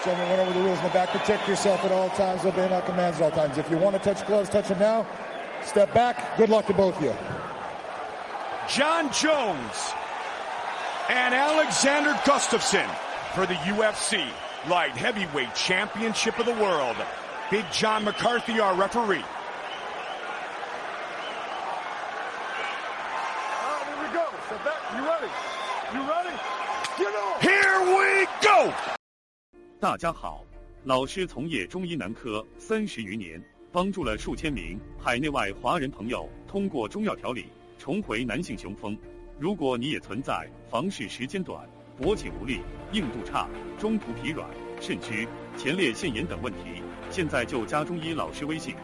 gentlemen, went over the rules in the back. Protect yourself at all times. Obey my commands at all times. If you want to touch gloves, touch them now. Step back. Good luck to both of you. John Jones and Alexander Gustafsson for the UFC Light Heavyweight Championship of the World. Big John McCarthy, our referee. Here we go. Step back. You ready? You ready? Get on. Here we go. 大家好，老师从业中医男科30余年，帮助了数千名海内外华人朋友通过中药调理重回男性雄风。如果你也存在房事时间短、勃起无力、硬度差、中途疲软、肾虚、前列腺炎等问题，现在就加中医老师微信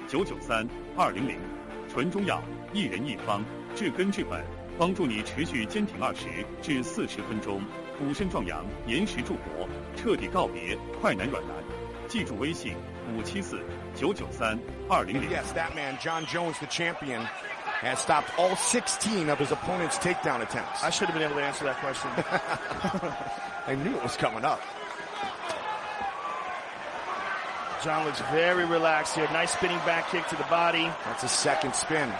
574-993-200，纯中药，一人一方，治根治本，帮助你持续坚挺20至40分钟，补肾壮阳，延时助勃，彻底告别快男软男。记住微信574-993-200。 Yes, that man, John Jones, the champion, has stopped all 16 of his opponent's takedown attempts. I should have been able to answer that question. I knew it was coming up. John looks very relaxed here. Nice spinning back kick to the body. That's a second spin.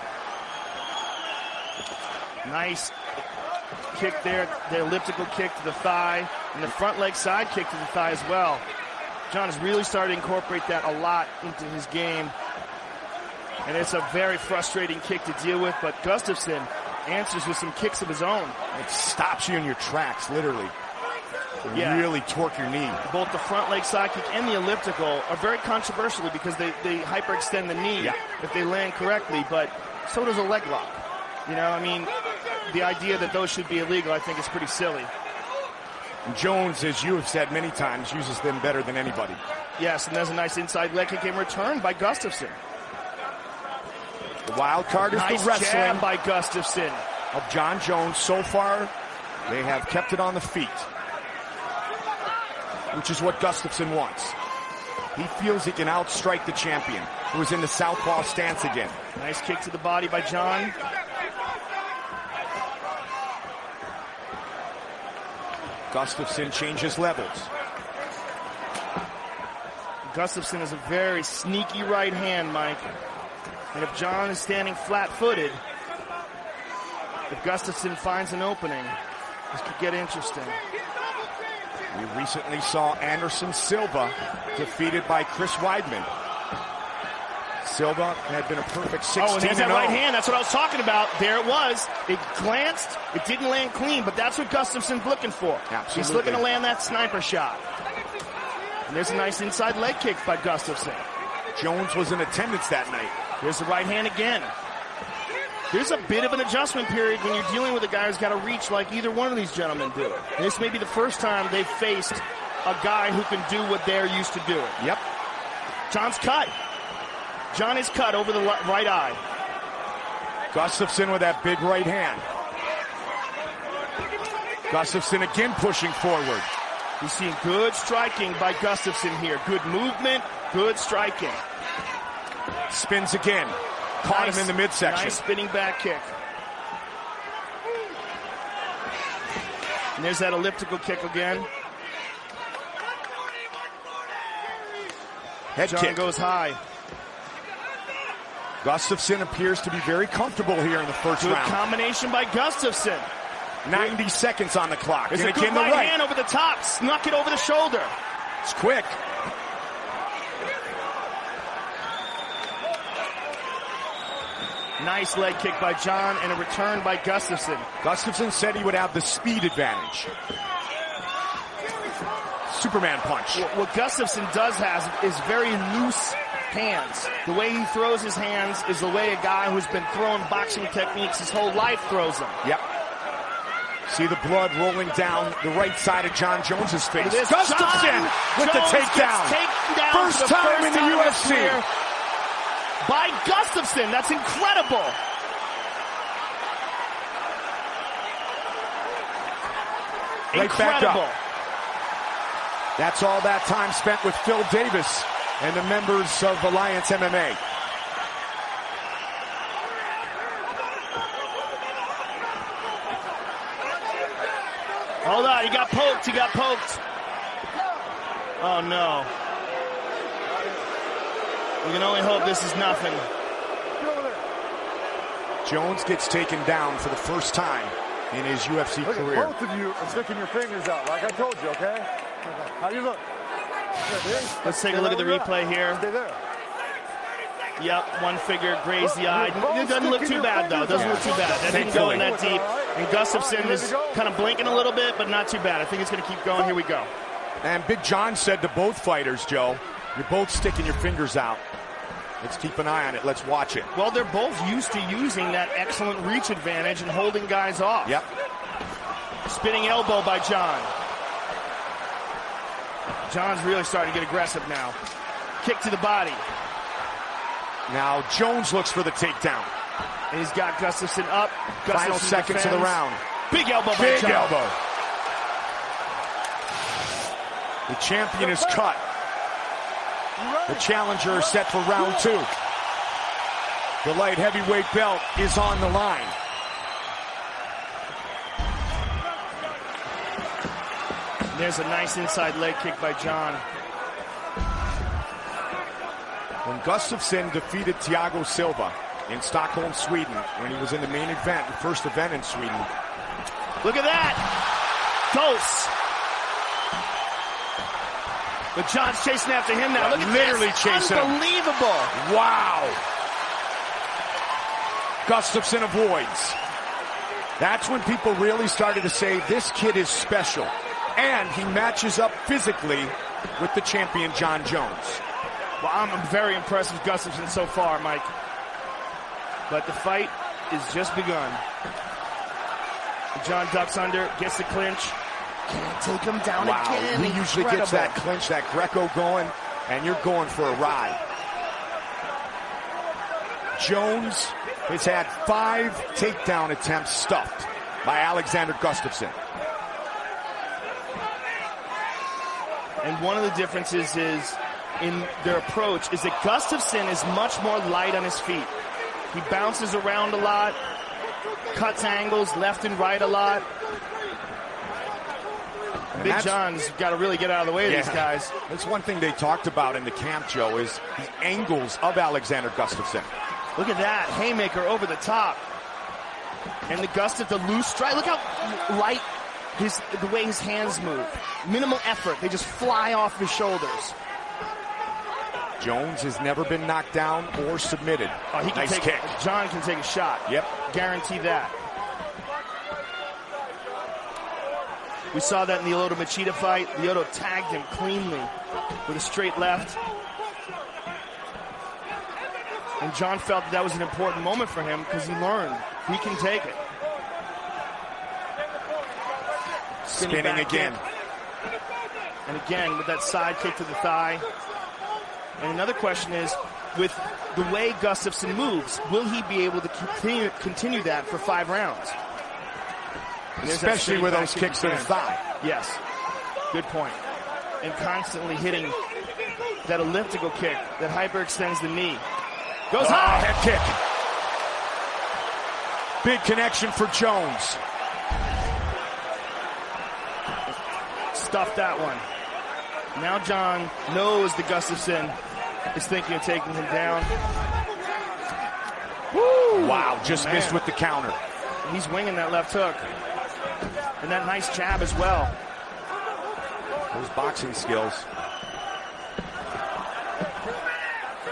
Nice kick there, the elliptical kick to the thigh, and the front leg side kick to the thigh as well. John has really started to incorporate that a lot into his game. And it's a very frustrating kick to deal with, but Gustafsson answers with some kicks of his own. It stops you in your tracks, literally. Yeah. Really torque your knee. Both the front leg side kick and the elliptical are very controversial because they hyperextend the knee if they land correctly, but so does a leg lock. You know, I mean, the idea that those should be illegal, I think, is pretty silly. And Jones, as you have said many times, uses them better than anybody. Yes, and there's a nice inside leg kick in return by Gustafsson. The wild card is nice the wrestling jab by Gustafsson of John Jones. So far, they have kept it on the feet, which is what Gustafsson wants. He feels he can outstrike the champion, who is in the southpaw stance again. Nice kick to the body by John. Gustafsson changes levels. Gustafsson has a very sneaky right hand, Mike. And if John is standing flat-footed, if Gustafsson finds an opening, this could get interesting. We recently saw Anderson Silva defeated by Chris Weidman. Silva had been a perfect 16-0. Oh, and there's that right hand. That's what I was talking about. There it was. It glanced. It didn't land clean, but that's what Gustafsson's looking for. Absolutely. He's looking to land that sniper shot. And there's a nice inside leg kick by Gustafsson. Jones was in attendance that night. There's the right hand again. There's a bit of an adjustment period when you're dealing with a guy who's got to reach like either one of these gentlemen do. And this may be the first time they've faced a guy who can do what they're used to doing. Yep. John's cut. John is cut over the right eye. Gustafsson with that big right hand. Gustafsson again pushing forward. We've seen good striking by Gustafsson here. Good movement, good striking. Spins again. Caught him in the midsection. Nice spinning back kick. And there's that elliptical kick again. Head John kick goes high. Gustafsson appears to be very comfortable here in the first round. Good combination by Gustafsson. 90 seconds on the clock. There's a good right hand over the top. Snuck it over the shoulder. It's quick. Nice leg kick by John and a return by Gustafsson. Gustafsson said he would have the speed advantage. Superman punch. What Gustafsson does have is very loose hands. The way he throws his hands is the way a guy who's been throwing boxing techniques his whole life throws them. Yep. See the blood rolling down the right side of John Jones's face. Gustafsson with the takedown. First time in the UFC. By Gustafsson. That's incredible. Right back up. That's all that time spent with Phil Davis and the members of Alliance MMA. Hold on, he got poked, Oh, no. We can only hope this is nothing. Jones gets taken down for the first time in his UFC career. Both of you are sticking your fingers out, like I told you, okay? How do you look? Let's take a look at the replay here. Stay there. Yep, one finger grazed the eye. It doesn't look too bad, though. It doesn't look too bad. That didn't go in that deep. And Gustafsson is kind of blinking a little bit, but not too bad. I think it's going to keep going. Here we go. And Big John said to both fighters, Joe, you're both sticking your fingers out. Let's keep an eye on it. Let's watch it. Well, they're both used to using that excellent reach advantage and holding guys off. Yep. Spinning elbow by John. John's really starting to get aggressive now. Kick to the body. Now Jones looks for the takedown. And he's got Gustafsson up. Final seconds of the round. Big elbow by Big John. elbow. The champion is cut. The challenger is set for round 2. The light heavyweight belt is on the line. There's a nice inside leg kick by John. When Gustafsson defeated Thiago Silva in Stockholm, Sweden, when he was in the main event, the first event in Sweden. Look at that! Dose! But John's chasing after him now. Look at literally this. Chasing Unbelievable. Him. Wow. Gustafsson avoids. That's when people really started to say this kid is special. And he matches up physically with the champion John Jones. Well, I'm very impressed with Gustafsson so far, Mike. But the fight is just begun. John ducks under, gets the clinch. Can't take him down again. He usually gets that clinch, that Greco going, and you're going for a ride. Jones has had 5 takedown attempts stuffed by Alexander Gustafsson. And one of the differences is in their approach is that Gustafsson is much more light on his feet. He bounces around a lot, cuts angles left and right a lot. Big John's got to really get out of the way of these guys. That's one thing they talked about in the camp, Joe, is the angles of Alexander Gustafsson. Look at that. Haymaker over the top. And the loose strike. Look how light the way his hands move. Minimal effort. They just fly off his shoulders. Jones has never been knocked down or submitted. Oh, he can nice kick. John can take a shot. Yep. Guarantee that. We saw that in the Lyoto Machida fight. Lyoto tagged him cleanly with a straight left. And John felt that was an important moment for him because he learned he can take it. Spinning again. And again with that side kick to the thigh. And another question is, with the way Gustafsson moves, will he be able to continue that for 5 rounds? Especially with those kicks to the thigh. Yes, good point. And constantly hitting that elliptical kick that hyperextends the knee. Goes high. Head kick. Big connection for Jones. Stuffed that one. Now John knows that Gustafsson is thinking of taking him down. Woo! Wow, just missed with the counter. He's winging that left hook. And that nice jab as well. Those boxing skills.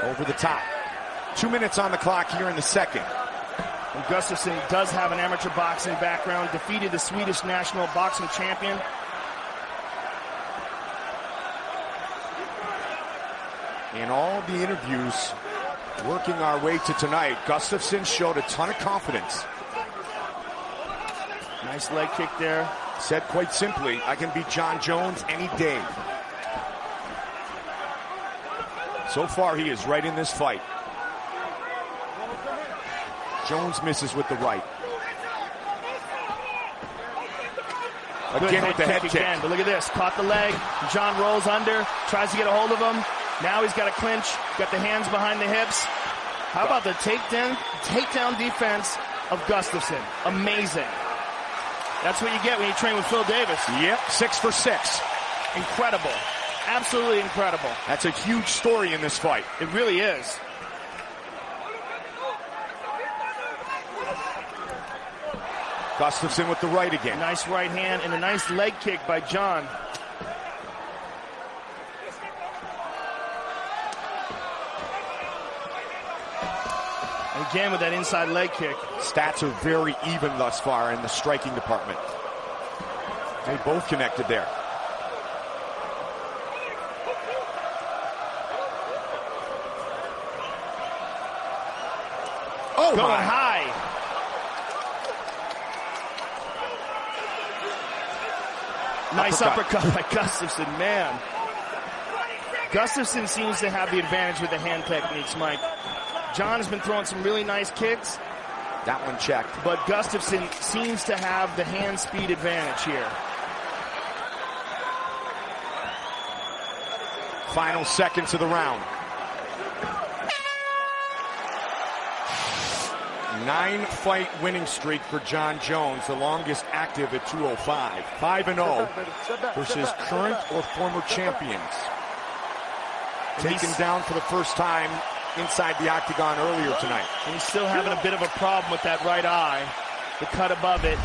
Over the top. 2 minutes on the clock here in the second. And Gustafsson does have an amateur boxing background. Defeated the Swedish national boxing champion. In all the interviews working our way to tonight, Gustafsson showed a ton of confidence. Nice leg kick there. Said quite simply, I can beat John Jones any day. So far, he is right in this fight. Jones misses with the right. Again with the head kick. Again, but look at this. Caught the leg. John rolls under. Tries to get a hold of him. Now he's got a clinch. Got the hands behind the hips. How about the takedown defense of Gustafsson? Amazing. That's what you get when you train with Phil Davis. Yep, 6 for 6. Incredible. Absolutely incredible. That's a huge story in this fight. It really is. Gustafsson with the right again. Nice right hand and a nice leg kick by John. And again with that inside leg kick. Stats are very even thus far in the striking department. They both connected there. Oh, going my. high. Nice uppercut by Gustafsson, man. Gustafsson seems to have the advantage with the hand techniques, Mike. John has been throwing some really nice kicks. That one checked. But Gustafsson seems to have the hand speed advantage here. Final seconds of the round. 9-fight winning streak for John Jones, the longest active at 205. 5-0 versus current or former champions. Taken down for the first time inside the octagon earlier tonight. And he's still having a bit of a problem with that right eye. The cut above it.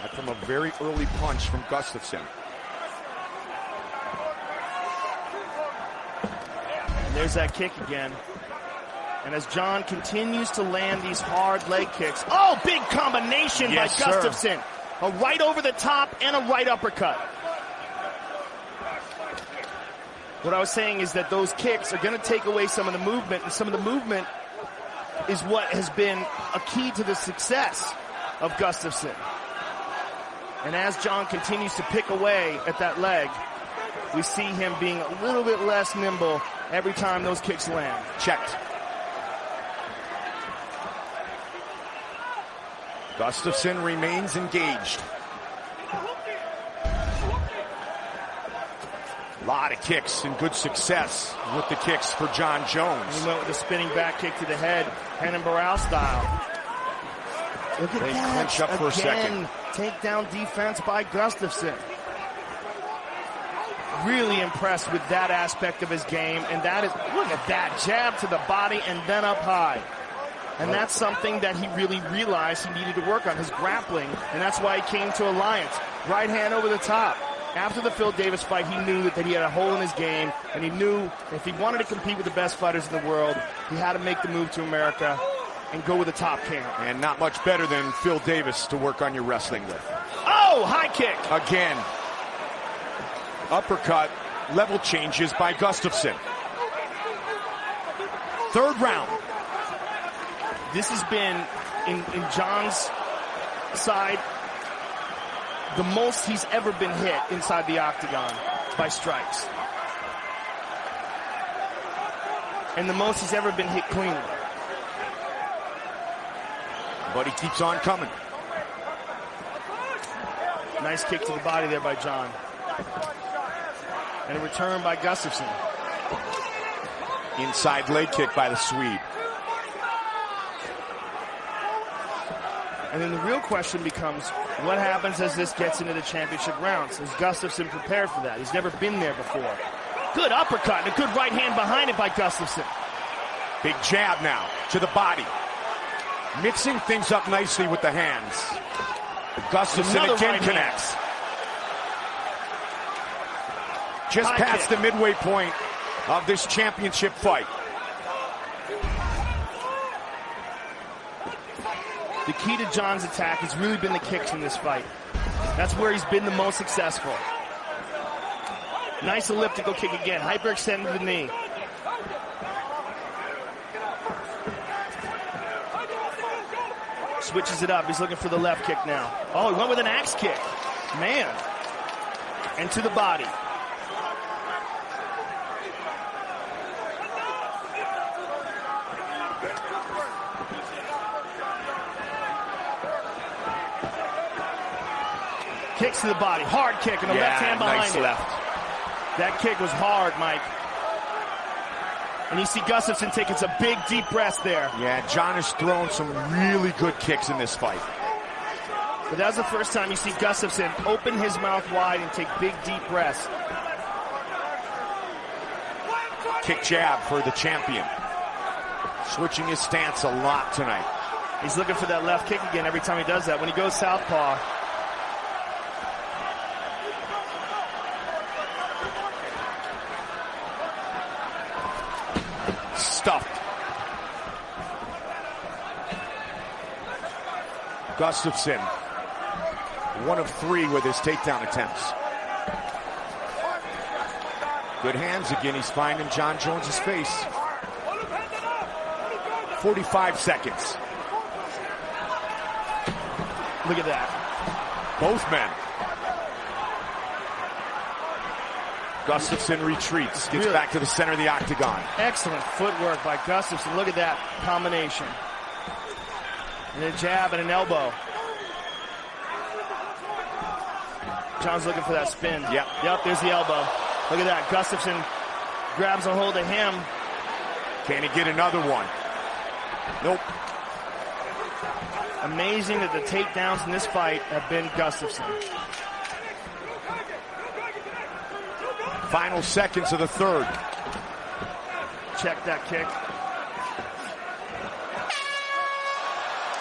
That from a very early punch from Gustafsson. And there's that kick again. And as John continues to land these hard leg kicks. Oh, big combination by Gustafsson. A right over the top and a right uppercut. What I was saying is that those kicks are going to take away some of the movement, and some of the movement is what has been a key to the success of Gustafsson. And as John continues to pick away at that leg, we see him being a little bit less nimble every time those kicks land. Checked. Gustafsson remains engaged. A lot of kicks and good success with the kicks for John Jones. He went with a spinning back kick to the head, Henan Barrow style. Look at that. Clinch up for a second. Takedown defense by Gustafsson. Really impressed with that aspect of his game. And that is, look at that, jab to the body and then up high. And that's something that he really realized he needed to work on, his grappling. And that's why he came to Alliance. Right hand over the top. After the Phil Davis fight, he knew that he had a hole in his game. And he knew if he wanted to compete with the best fighters in the world, he had to make the move to America and go with the top camp. And not much better than Phil Davis to work on your wrestling with. Oh, high kick. Again. Uppercut. Level changes by Gustafsson. Third round. This has been, in John's side, the most he's ever been hit inside the octagon by strikes. And the most he's ever been hit cleanly. But he keeps on coming. Nice kick to the body there by John. And a return by Gustafsson. Inside leg kick by the Swede. And then the real question becomes, what happens as this gets into the championship rounds? Is Gustafsson prepared for that? He's never been there before. Good uppercut and a good right hand behind it by Gustafsson. Big jab now to the body. Mixing things up nicely with the hands. Gustafsson again connects. Just past the midway point of this championship fight. The key to John's attack has really been the kicks in this fight. That's where he's been the most successful. Nice elliptical kick again. Hyperextended the knee. Switches it up. He's looking for the left kick now. Oh, he went with an axe kick. Man. And to the body. Kicks to the body. Hard kick and a left hand behind it. Left. That kick was hard, Mike. And you see Gustafsson taking some big, deep breaths there. Yeah, John has thrown some really good kicks in this fight. But that was the first time you see Gustafsson open his mouth wide and take big, deep breaths. kick jab for the champion. Switching his stance a lot tonight. He's looking for that left kick again every time he does that. When he goes southpaw, stuffed. Gustafsson, 1 of 3 with his takedown attempts. Good hands again. He's finding John Jones's face. 45 seconds. Look at that. Both men. Gustafsson retreats, gets back to the center of the octagon. Excellent footwork by Gustafsson. Look at that combination. And a jab and an elbow. John's looking for that spin. Yep, there's the elbow. Look at that. Gustafsson grabs a hold of him. Can he get another one? Nope. Amazing that the takedowns in this fight have been Gustafsson. Final seconds of the third. Check that kick.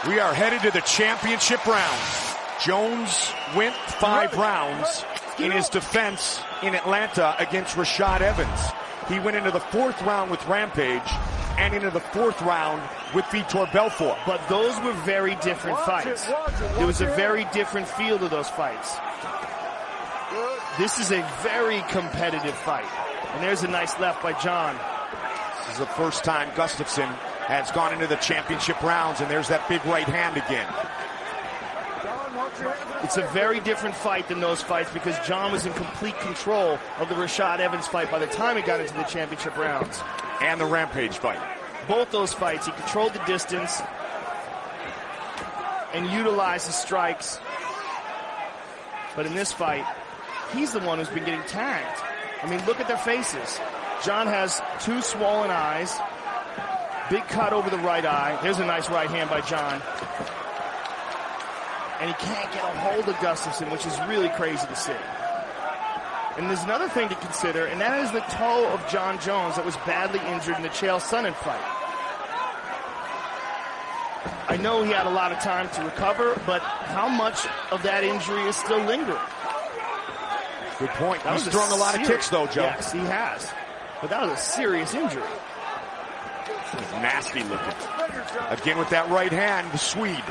We are headed to the championship rounds. Jones went 5 rounds in his defense in Atlanta against Rashad Evans. He went into the 4th round with Rampage and into the 4th round with Vitor Belfort. But those were very different fights. There was a very different feel to those fights. This is a very competitive fight. And there's a nice left by John. This is the first time Gustafsson has gone into the championship rounds, and there's that big right hand again. It's a very different fight than those fights because John was in complete control of the Rashad Evans fight by the time he got into the championship rounds. And the Rampage fight. Both those fights, he controlled the distance and utilized his strikes. But in this fight, he's the one who's been getting tagged. I mean, look at their faces. John has 2 swollen eyes, big cut over the right eye. There's a nice right hand by John. And he can't get a hold of Gustafsson, which is really crazy to see. And there's another thing to consider, and that is the toe of John Jones that was badly injured in the Chael Sonnen fight. I know he had a lot of time to recover, but how much of that injury is still lingering? Good point. He's thrown a lot of kicks, though, Joe. Yes, he has. But that was a serious injury. Nasty looking. Again with that right hand, the Swede.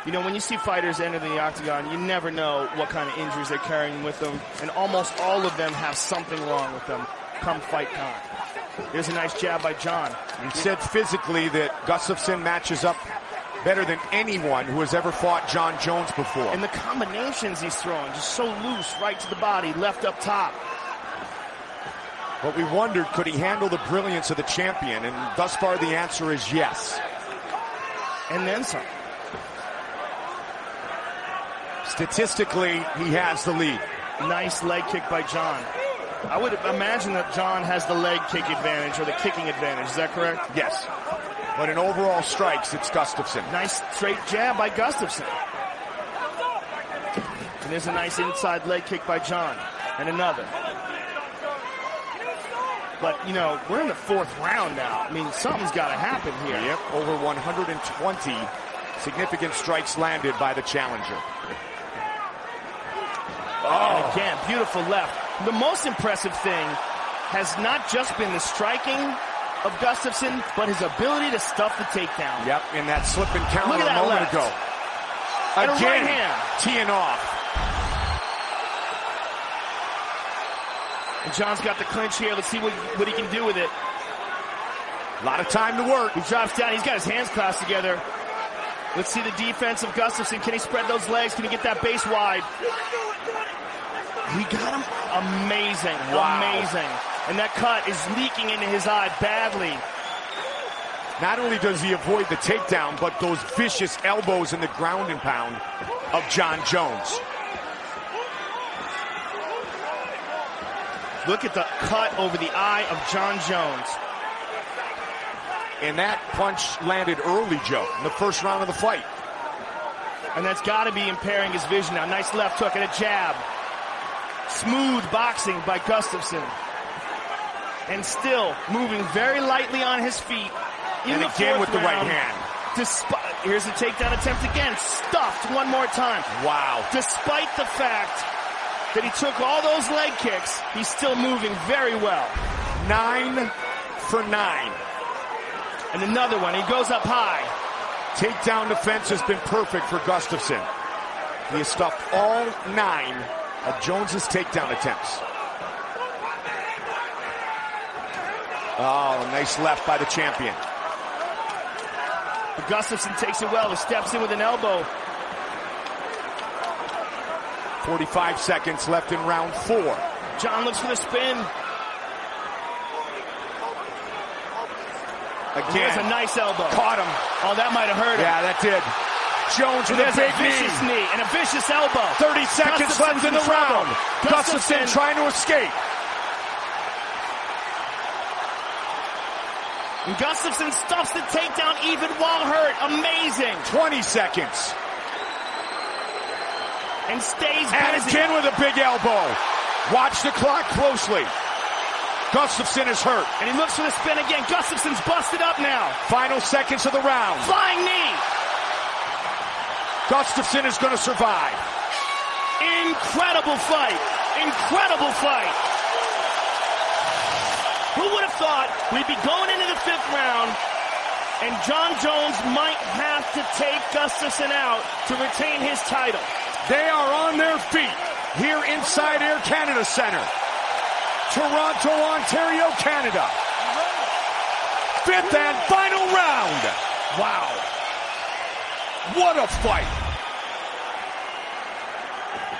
You know, when you see fighters enter the octagon, you never know what kind of injuries they're carrying with them. And almost all of them have something wrong with them come fight time. There's a nice jab by John. He said physically that Gustafsson matches up better than anyone who has ever fought John Jones before. And the combinations he's throwing, just so loose, right to the body, left up top. But we wondered, could he handle the brilliance of the champion? And thus far, the answer is yes. And then some. Statistically, he has the lead. Nice leg kick by John. I would imagine that John has the leg kick advantage or the kicking advantage. Is that correct? Yes. But in overall strikes, it's Gustafsson. Nice straight jab by Gustafsson. And there's a nice inside leg kick by John. And another. But, you know, we're in the 4th round now. I mean, something's got to happen here. Yep, over 120 significant strikes landed by the challenger. And again, beautiful left. The most impressive thing has not just been the striking of Gustafsson, but his ability to stuff the takedown. Yep, in that slip and counter Look at a moment left. ago. And Again, a right hand. teeing off. And John's got the clinch here. Let's see what he can do with it. A lot of time to work. He drops down. He's got his hands clasped together. Let's see the defense of Gustafsson. Can he spread those legs? Can he get that base wide? He got him. Amazing. Wow. Amazing. And that cut is leaking into his eye badly. Not only does he avoid the takedown, but those vicious elbows in the ground and pound of John Jones. Look at the cut over the eye of John Jones. And that punch landed early, Joe, in the 1st round of the fight. And that's got to be impairing his vision now. Nice left hook and a jab. Smooth boxing by Gustafsson. And still moving very lightly on his feet. And again with the right hand. Here's a takedown attempt again. Stuffed one more time. Wow. Despite the fact that he took all those leg kicks, he's still moving very well. 9 for 9. And another one. He goes up high. Takedown defense has been perfect for Gustafsson. He has stuffed all 9 of Jones's takedown attempts. Oh, nice left by the champion. But Gustafsson takes it well. He steps in with an elbow. 45 seconds left in round 4. John looks for the spin. Again. Here's a nice elbow. Caught him. Oh, that might have hurt him. Yeah, that did. Jones with a big vicious knee and a vicious elbow. 30 seconds left in the round. Gustafsson trying to escape. And Gustafsson stuffs the takedown even while hurt. Amazing. 20 seconds. And stays busy. And again with a big elbow. Watch the clock closely. Gustafsson is hurt. And he looks for the spin again. Gustafsson's busted up now. Final seconds of the round. Flying knee. Gustafsson is going to survive. Incredible fight. Incredible fight. Who would have thought we'd be going into the 5th round and Jon Jones might have to take Gustafsson out to retain his title. They are on their feet here inside Air Canada Centre. Toronto, Ontario, Canada. 5th and final round. Wow. What a fight.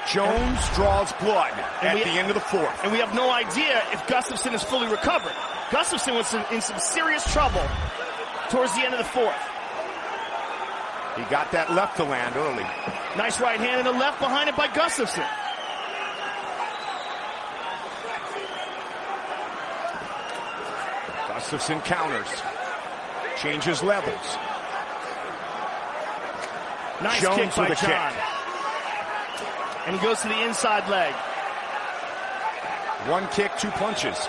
Jones draws blood at the end of the 4th. And we have no idea if Gustafsson is fully recovered. Gustafsson was in some serious trouble towards the end of the 4th. He got that left to land early. Nice right hand and a left behind it by Gustafsson. Gustafsson counters. Changes levels. Nice Jones kick by with a John. kick. And he goes to the inside leg. 1 kick, 2 punches.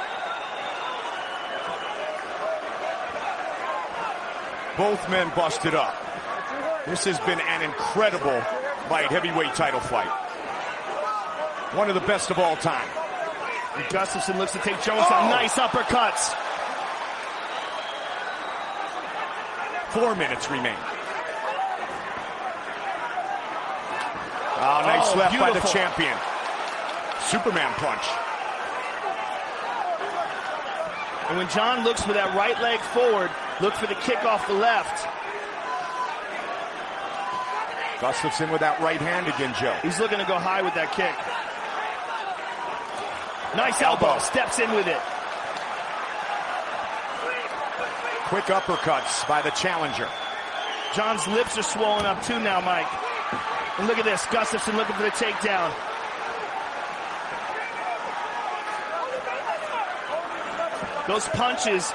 Both men busted up. This has been an incredible light heavyweight title fight. One of the best of all time. And Gustafsson looks to take Jones down. Nice uppercuts. 4 minutes remain. Oh, nice left beautiful. by the champion. Superman punch. And when John looks for that right leg forward, look for the kick off the left. Gustafsson with that right hand again, Joe. He's looking to go high with that kick. Nice elbow. Steps in with it. Quick uppercuts by the challenger. John's lips are swollen up too now, Mike. And look at this. Gustafsson looking for the takedown. Those punches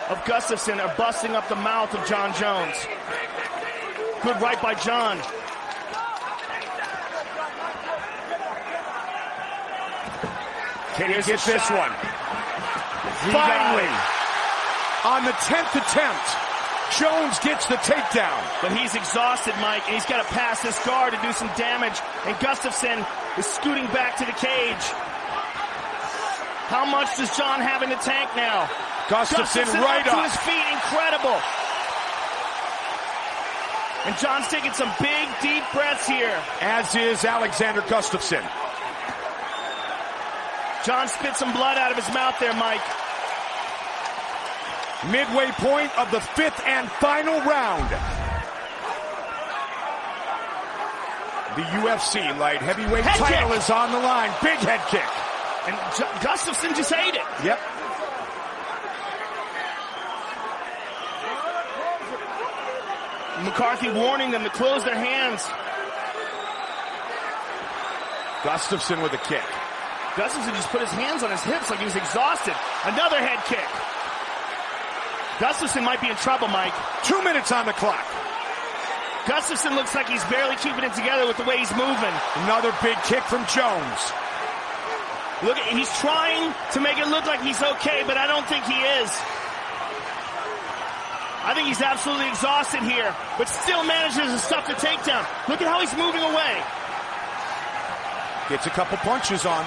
of Gustafsson are busting up the mouth of Jon Jones. Good right by John. Can he get this one? Finally, on the 10th attempt, Jones gets the takedown. But he's exhausted, Mike, and he's got to pass this guard to do some damage. And Gustafsson is scooting back to the cage. How much does John have in the tank now? Gustafsson right up up to his feet. Incredible. And John's taking some big, deep breaths here. As is Alexander Gustafsson. John spit some blood out of his mouth there, Mike. Midway point of the 5th and final round. The UFC light heavyweight title is on the line. Big head kick. And Gustafsson just ate it. Yep. McCarthy warning them to close their hands. Gustafsson with a kick. Gustafsson just put his hands on his hips like he was exhausted. Another head kick. Gustafsson might be in trouble, Mike. 2 minutes on the clock. Gustafsson looks like he's barely keeping it together with the way he's moving. Another big kick from Jones. Look, he's trying to make it look like he's okay, but I don't think he is. I think he's absolutely exhausted here, but still manages to stuff the takedown. Look at how he's moving away. Gets a couple punches on.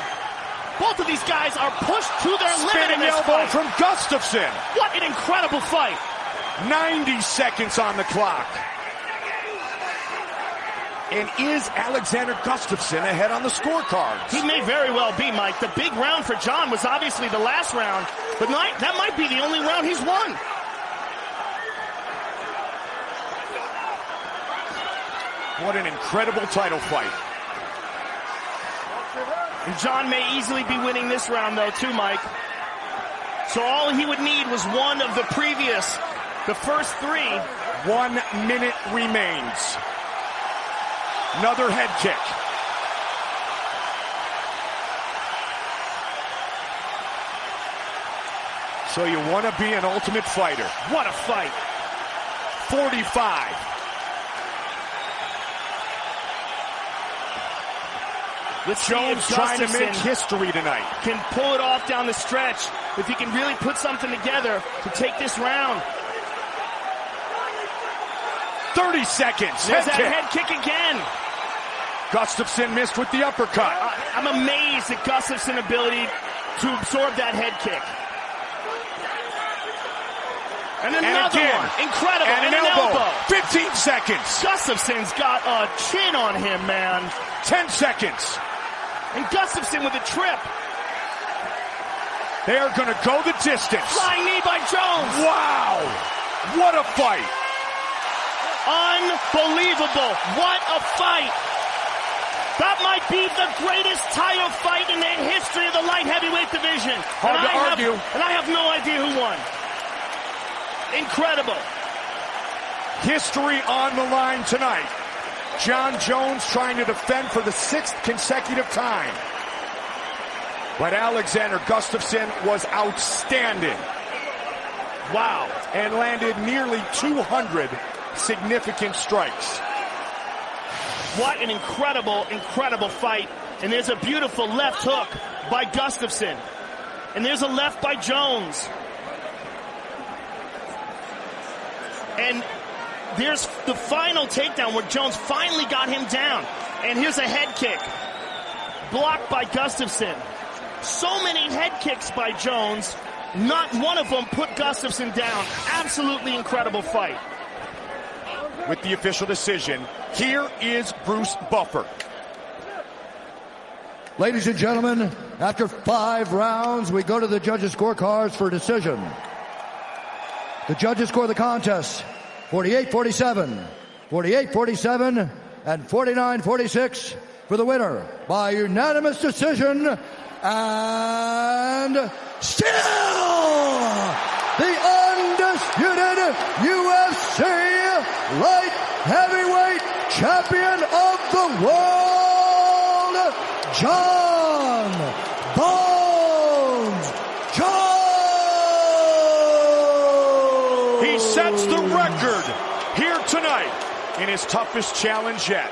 Both of these guys are pushed to their limit in Spinning this elbow fight. from Gustafsson. What an incredible fight. 90 seconds on the clock. And is Alexander Gustafsson ahead on the scorecards? He may very well be, Mike. The big round for John was obviously the last round, but that might be the only round he's won. What an incredible title fight. And John may easily be winning this round, though, too, Mike. So all he would need was one of the first three. 1 minute remains. Another head kick. So you want to be an ultimate fighter. What a fight. 45. Jones trying to make history tonight. Can pull it off down the stretch. If he can really put something together to take this round. 30 seconds. There's that head kick again. Gustafsson missed with the uppercut. I'm amazed at Gustafsson's ability to absorb that head kick. And another one. Incredible. And an elbow. 15 seconds. Gustafsson's got a chin on him, man. 10 seconds. And Gustafsson with a trip. They are going to go the distance. Flying knee by Jones. Wow. What a fight. Unbelievable. What a fight. That might be the greatest title fight in the history of the light heavyweight division. Hard to argue. And I have no idea who won. Incredible. History on the line tonight. John Jones trying to defend for the 6th consecutive time. But Alexander Gustafsson was outstanding. Wow. And landed nearly 200 significant strikes. What an incredible, incredible fight. And there's a beautiful left hook by Gustafsson. And there's a left by Jones. And there's the final takedown where Jones finally got him down. And here's a head kick. Blocked by Gustafsson. So many head kicks by Jones. Not one of them put Gustafsson down. Absolutely incredible fight. With the official decision, here is Bruce Buffer. Ladies and gentlemen, after 5 rounds, we go to the judges' scorecards for a decision. The judges score the contest 48-47, 48-47, and 49-46 for the winner by unanimous decision. And still the undisputed UFC light heavyweight champion of the world, John Bones Jones. He sets the record here tonight in his toughest challenge yet.